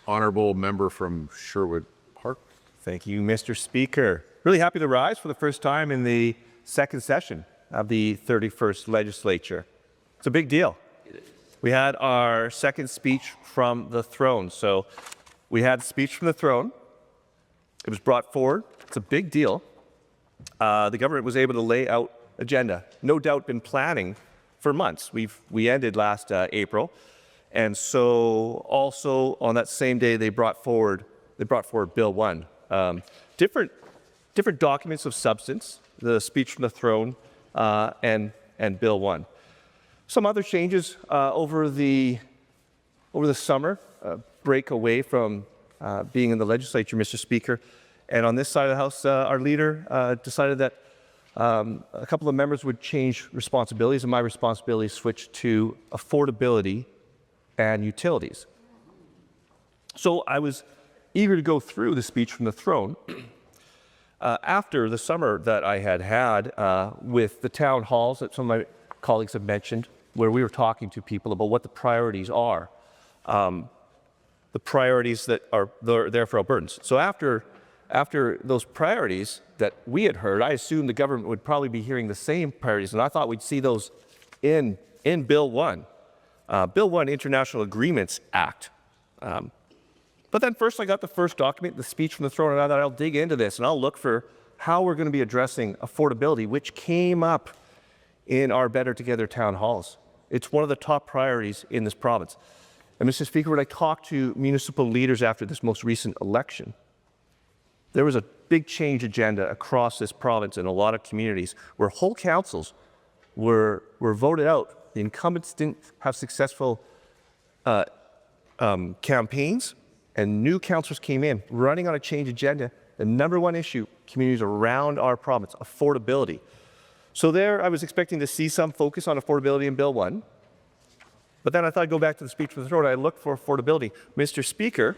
Honourable member from Sherwood Park. Thank you, Mr. Speaker. Really happy to rise for the first time in the second session of the 31st legislature. It's a big deal. We had our second speech from the throne. So we had a speech from the throne. It was brought forward. It's a big deal. The government was able to lay out agenda. No doubt been planning for months. We ended last April. And so also on that same day, they brought forward Bill 1. Different documents of substance, the speech from the throne and Bill 1. Some other changes over the summer, break away from being in the legislature, Mr. Speaker. And on this side of the House, our leader decided that a couple of members would change responsibilities, and my responsibilities switched to affordability and utilities. So I was eager to go through the speech from the throne. After the summer that I had with the town halls that some of my colleagues have mentioned, where we were talking to people about what the priorities are, the priorities that are there for Albertans. So after those priorities that we had heard, I assumed the government would probably be hearing the same priorities, and I thought we'd see those in Bill 1. Bill 1, International Agreements Act. But then first I got the first document, the speech from the throne, and I thought I'll dig into this and I'll look for how we're going to be addressing affordability, which came up in our Better Together town halls. It's one of the top priorities in this province. And Mr. Speaker, when I talked to municipal leaders after this most recent election, there was a big change agenda across this province in a lot of communities where whole councils were voted out. The incumbents didn't have successful campaigns, and new councillors came in running on a change agenda. The number one issue, communities around our province, affordability. So there, I was expecting to see some focus on affordability in Bill 1. But then I thought I'd go back to the speech from the throne. I looked for affordability. Mr. Speaker,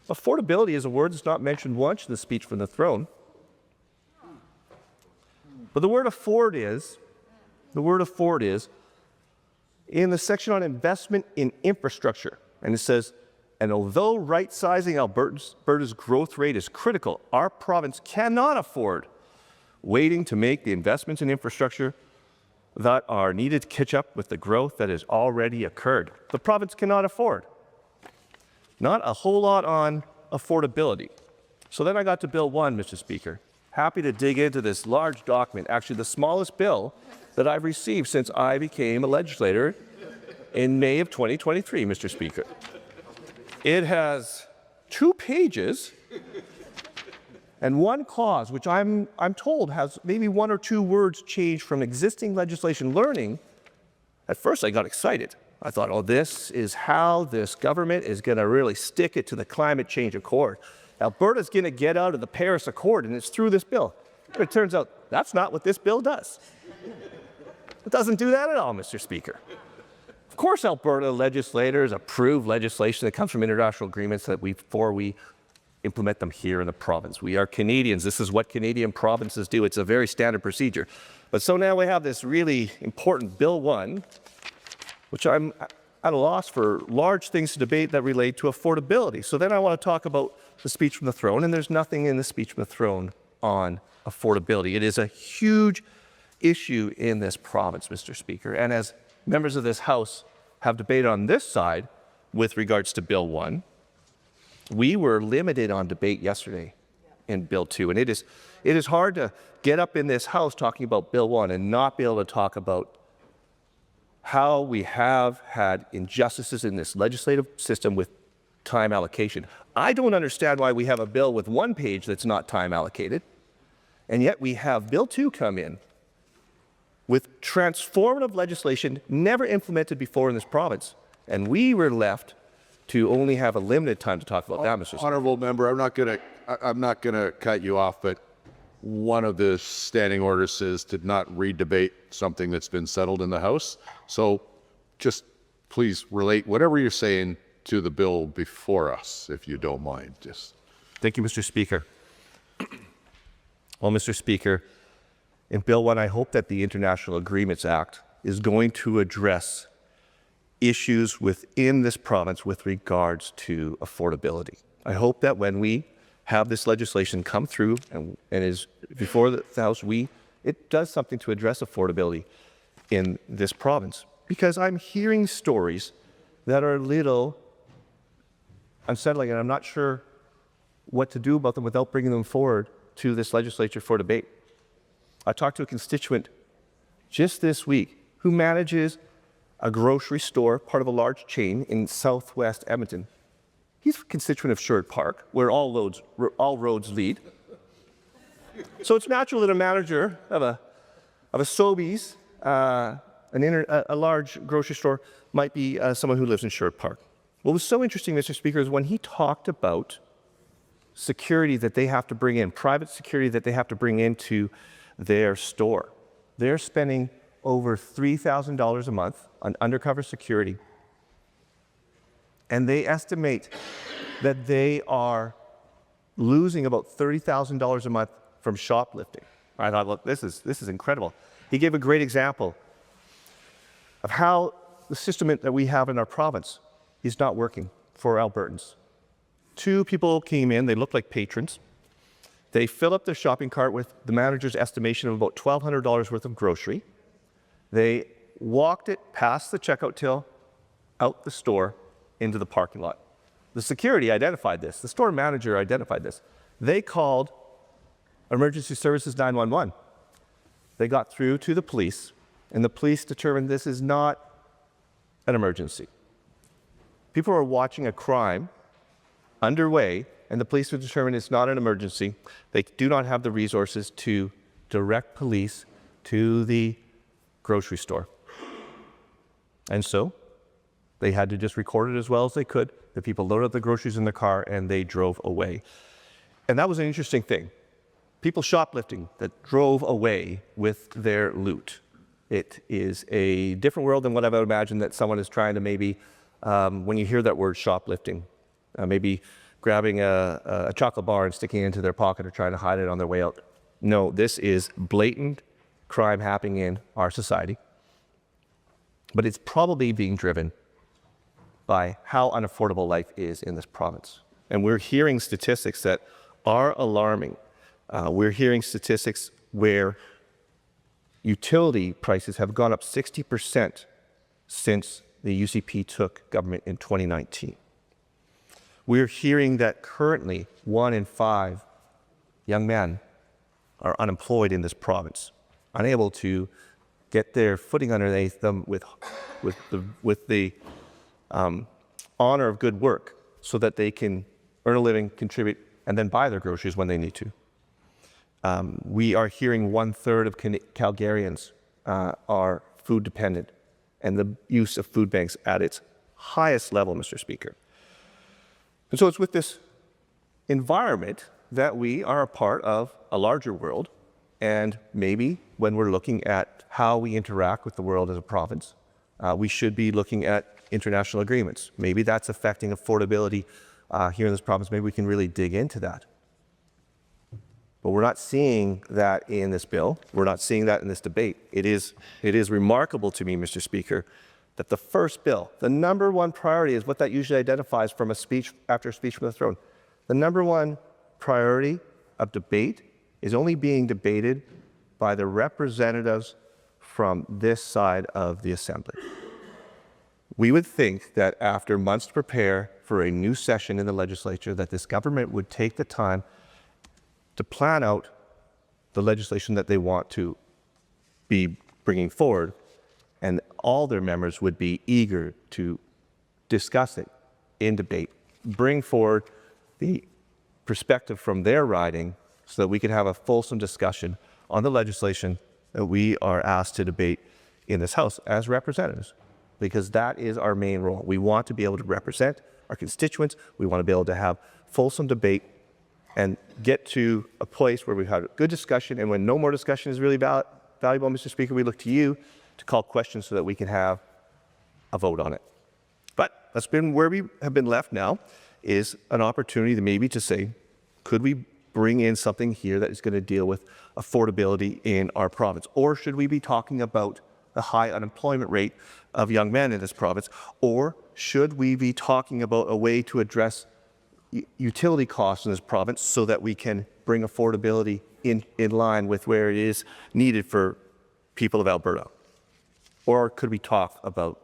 affordability is a word that's not mentioned once in the speech from the throne. But the word afford is in the section on investment in infrastructure. And it says, and although right-sizing Alberta's growth rate is critical, our province cannot afford waiting to make the investments in infrastructure that are needed to catch up with the growth that has already occurred. The province cannot afford. Not a whole lot on affordability. So then I got to Bill 1, Mr. Speaker. Happy to dig into this large document, actually the smallest bill that I've received since I became a legislator in May of 2023, Mr. Speaker. It has 2 pages and 1 clause, which I'm told has maybe 1 or 2 words changed from existing legislation. Learning, at first I got excited. I thought, oh, this is how this government is going to really stick it to the climate change accord. Alberta's going to get out of the Paris Accord, and it's through this bill. But it turns out that's not what this bill does. It doesn't do that at all, Mr. Speaker. Of course, Alberta legislators approve legislation that comes from international agreements before we implement them here in the province. We are Canadians. This is what Canadian provinces do. It's a very standard procedure. But so now we have this really important Bill 1, which I'm at a loss for large things to debate that relate to affordability. So then I want to talk about the speech from the throne, and there's nothing in the speech from the throne on affordability. It is a huge issue in this province, Mr. Speaker. And as members of this House have debated on this side with regards to Bill 1, we were limited on debate yesterday in Bill 2. And it is hard to get up in this House talking about Bill 1 and not be able to talk about how we have had injustices in this legislative system with time allocation. I don't understand why we have a bill with 1 page that's not time allocated, and yet we have Bill 2 come in with transformative legislation never implemented before in this province, and we were left to only have a limited time to talk about that, Mr. Speaker. Honourable member, I'm not gonna cut you off, but one of the standing orders says to not re-debate something that's been settled in the House. So just please relate whatever you're saying to the bill before us, if you don't mind. Thank you, Mr. Speaker. Well, Mr. Speaker, in Bill 1, I hope that the International Agreements Act is going to address issues within this province with regards to affordability. I hope that when we have this legislation come through and is before the House, it does something to address affordability in this province. Because I'm hearing stories that are a little unsettling, and I'm not sure what to do about them without bringing them forward to this legislature for debate. I talked to a constituent just this week who manages a grocery store, part of a large chain in southwest Edmonton. He's a constituent of Sherwood Park, where all roads lead. So it's natural that a manager of a Sobeys, a large grocery store, might be someone who lives in Sherwood Park. What was so interesting, Mr. Speaker, is when he talked about security that they have to bring in, private security that they have to bring into their store. They're spending over $3,000 a month on undercover security. And they estimate that they are losing about $30,000 a month from shoplifting. I thought, look, this is incredible. He gave a great example of how the system that we have in our province is not working for Albertans. Two people came in, they looked like patrons. They filled up their shopping cart with the manager's estimation of about $1,200 worth of grocery. They walked it past the checkout till, out the store, into the parking lot. The security identified this. The store manager identified this. They called Emergency Services 911. They got through to the police, and the police determined this is not an emergency. People are watching a crime underway, and the police have determined it's not an emergency. They do not have the resources to direct police to the grocery store. And so they had to just record it as well as they could. The people loaded up the groceries in the car and they drove away. And that was an interesting thing. People shoplifting that drove away with their loot. It is a different world than what I would imagine that someone is trying to maybe, when you hear that word shoplifting, maybe grabbing a chocolate bar and sticking it into their pocket or trying to hide it on their way out. No, this is blatant crime happening in our society. But it's probably being driven by how unaffordable life is in this province. And we're hearing statistics that are alarming. We're hearing statistics where utility prices have gone up 60% since the UCP took government in 2019. We're hearing that currently 1 in 5 young men are unemployed in this province, unable to get their footing underneath them with the honor of good work so that they can earn a living, contribute, and then buy their groceries when they need to. We are hearing 1/3 of Calgarians are food dependent, and the use of food banks at its highest level, Mr. Speaker. And so it's with this environment that we are a part of a larger world, and maybe when we're looking at how we interact with the world as a province, we should be looking at international agreements. Maybe that's affecting affordability here in this province. Maybe we can really dig into that. But we're not seeing that in this bill. We're not seeing that in this debate. It is remarkable to me, Mr. Speaker, that the first bill, the number one priority is what that usually identifies from a speech after a speech from the throne. The number one priority of debate is only being debated by the representatives from this side of the Assembly. We would think that after months to prepare for a new session in the legislature, that this government would take the time to plan out the legislation that they want to be bringing forward, and all their members would be eager to discuss it in debate, bring forward the perspective from their riding so that we could have a fulsome discussion on the legislation that we are asked to debate in this House as representatives, because that is our main role. We want to be able to represent our constituents. We want to be able to have fulsome debate and get to a place where we've had a good discussion, and when no more discussion is really valuable, Mr. Speaker, we look to you to call questions so that we can have a vote on it. But that's been where we have been left now, is an opportunity to maybe to say, could we bring in something here that is going to deal with affordability in our province? Or should we be talking about the high unemployment rate of young men in this province? Or should we be talking about a way to address utility costs in this province so that we can bring affordability in line with where it is needed for people of Alberta? Or could we talk about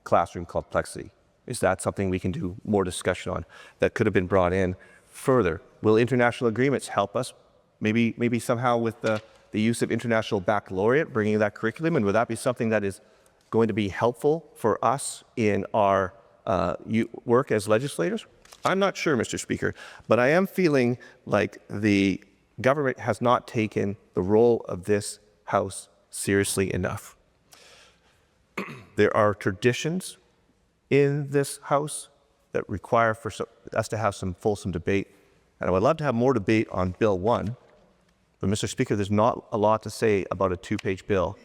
classroom complexity? Is that something we can do more discussion on that could have been brought in further? Will international agreements help us? Maybe somehow with the use of international baccalaureate, bringing that curriculum, and would that be something that is going to be helpful for us in our work as legislators? I'm not sure, Mr. Speaker, but I am feeling like the government has not taken the role of this House seriously enough. There are traditions in this House that require for us to have some fulsome debate, and I would love to have more debate on Bill 1, but Mr. Speaker, there's not a lot to say about a 2-page bill.